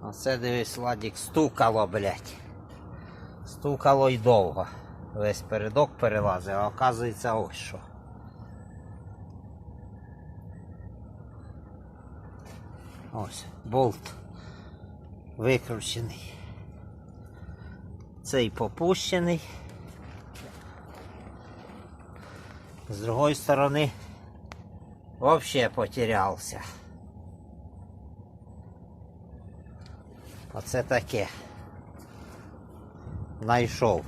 Оце, дивись, Владик, стукало, блядь. Стукало й довго. Весь передок перелазив, а оказується ось що. Ось, болт викручений. Цей попущений. З другої сторони взагалі потерявся. Оце таке. Найшов.